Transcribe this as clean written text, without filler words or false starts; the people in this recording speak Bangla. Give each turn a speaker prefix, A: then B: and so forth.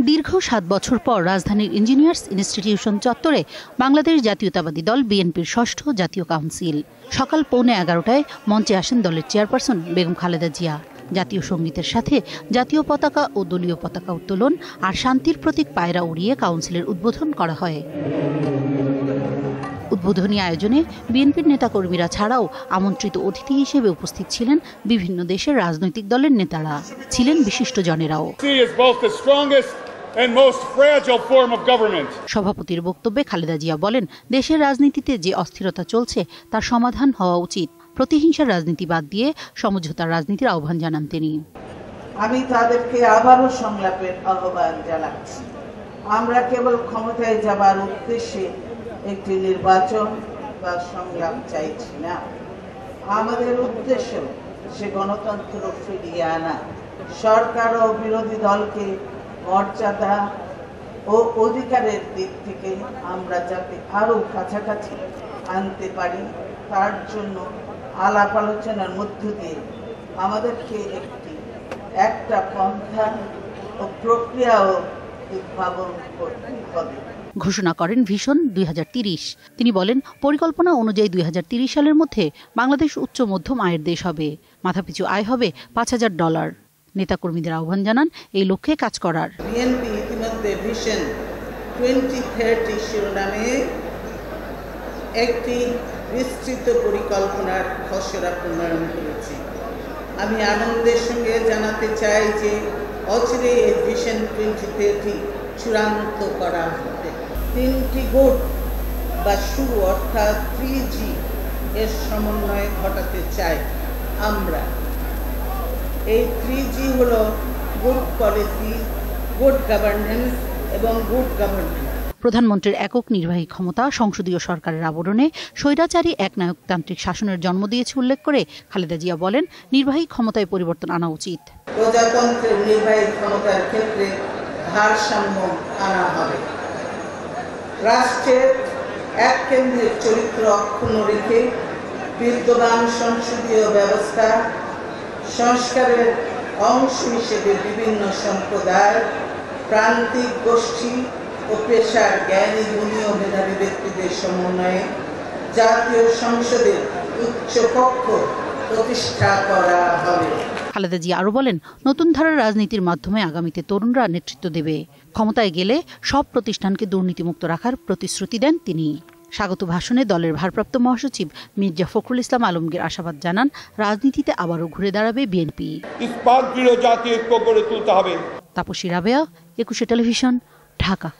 A: দীর্ঘ 7 বছর পর রাজধানীর ইঞ্জিনিয়ার্স ইনস্টিটিউশন চত্বরে বাংলাদেশ জাতীয়তাবাদী দল বিএনপির ষষ্ঠ জাতীয় কাউন্সিল। সকাল 11:15টায় মঞ্চে আসেন দলের চেয়ারপারসন বেগম খালেদা জিয়া। জাতীয় সঙ্গীতের সাথে জাতীয় পতাকা ও দলীয় পতাকা উত্তোলন আর শান্তির প্রতীক পায়রা উড়িয়ে কাউন্সিলের উদ্বোধন করা হয়। উদ্বোধনী আয়োজনে বিএনপির নেতাকর্মীরা ছাড়াও আমন্ত্রিত অতিথি হিসেবে উপস্থিত ছিলেন বিভিন্ন দেশের রাজনৈতিক দলের নেতারা, ছিলেন বিশিষ্টজনেরাও। সভাপতির বক্তব্যে খালেদা জিয়া বলেন, দেশের রাজনীতিতে যে অস্থিরতা চলছে তার সমাধান হওয়া উচিত। প্রতিহিংসার রাজনীতি বাদ দিয়ে সমঝোতার রাজনীতির আহ্বান জানান তিনি।
B: আমি তাদেরকে আবারও সংলাপের আহ্বান জানাচ্ছি। আমরা কেবল ক্ষমতায় যাবার উদ্দেশ্যে একটি নির্বাচন বা সংলাপ চাইছি না। আমাদের উদ্দেশ্য সে গণতন্ত্র ফিরিয়ে আনা, সরকার ও বিরোধী দলকে মর্যাদা ও অধিকারের দিক থেকে আমরা যাতে আরো কাছাকাছি আনতে পারি, তার জন্য আলাপ আলোচনার মধ্য দিয়ে আমাদেরকে একটা পন্থা ও প্রক্রিয়াও উদ্ভাবন করতে হবে।
A: ঘোষণা করেন ভিশন 2030। তিনি বলেন, পরিকল্পনা অনুযায়ী 2030 সালের মধ্যে বাংলাদেশ উচ্চ মধ্যম আয়ের দেশ হবে। মাথাপিছু আয় হবে $5,000। নেতাকর্মীদের আহ্বান জানান এই লক্ষ্যে কাজ করার।
B: বিএনপি ইতিমধ্যে ভিশন 2030 শিরোনামে একটি বিস্তৃত পরিকল্পনার খসড়া প্রণয়ন করেছে। আমি আনন্দের সঙ্গে জানাতে চাই যে অচিরে এই ভিশন 2030 চূড়ান্ত করা হবে। 3টি গোট বা শুরু অর্থাৎ 3G এর সমন্বয় ঘটাতে চাই আমরা। এই 3G হলো গুড পলিসি, গুড গভর্নেন্স এবং গুড গভর্নেন্স।
A: প্রধানমন্ত্রীর একক নির্বাহী ক্ষমতা সংসদীয় সরকারের আবরণে স্বৈরাচারী একনায়কতান্ত্রিক শাসনের জন্ম দিয়েছে উল্লেখ করে খালেদা জিয়া বলেন, নির্বাহী ক্ষমতায় পরিবর্তন আনা উচিত।
B: প্রজাতন্ত্রের নির্বাহী ক্ষমতার ক্ষেত্রে ভারসাম্য আনা হবে। রাষ্ট্রের এক কেন্দ্রের চরিত্র অক্ষুণ্ণ রেখে বিদ্যমান সংসদীয় ব্যবস্থা সংস্কারের অংশ হিসেবে বিভিন্ন সম্প্রদায়, প্রান্তিক গোষ্ঠী ও পেশার জ্ঞানী গুণী ও মেধাবী ব্যক্তিদের সমন্বয়ে জাতীয় সংসদের উচ্চ কক্ষ প্রতিষ্ঠা করা হবে।
A: খালেদা জিয়া আরও বলেন, নতুন ধারার রাজনীতির মাধ্যমে আগামীতে তরুণরা নেতৃত্ব দেবে। ক্ষমতায় গেলে সব প্রতিষ্ঠানকে দুর্নীতিমুক্ত রাখার প্রতিশ্রুতি দেন তিনি। স্বাগত ভাষণে দলের ভারপ্রাপ্ত মহাসচিব মির্জা ফখরুল ইসলাম আলমগীর আশাবাদ জানান, রাজনীতিতে আবারও ঘুরে দাঁড়াবে বিএনপি।
C: ইস্পাত দৃঢ় জাতীয় ঐক্য গড়ে তুলতে হবে।
A: তাপসী রাবেয়া, 21 টেলিভিশন, ঢাকা।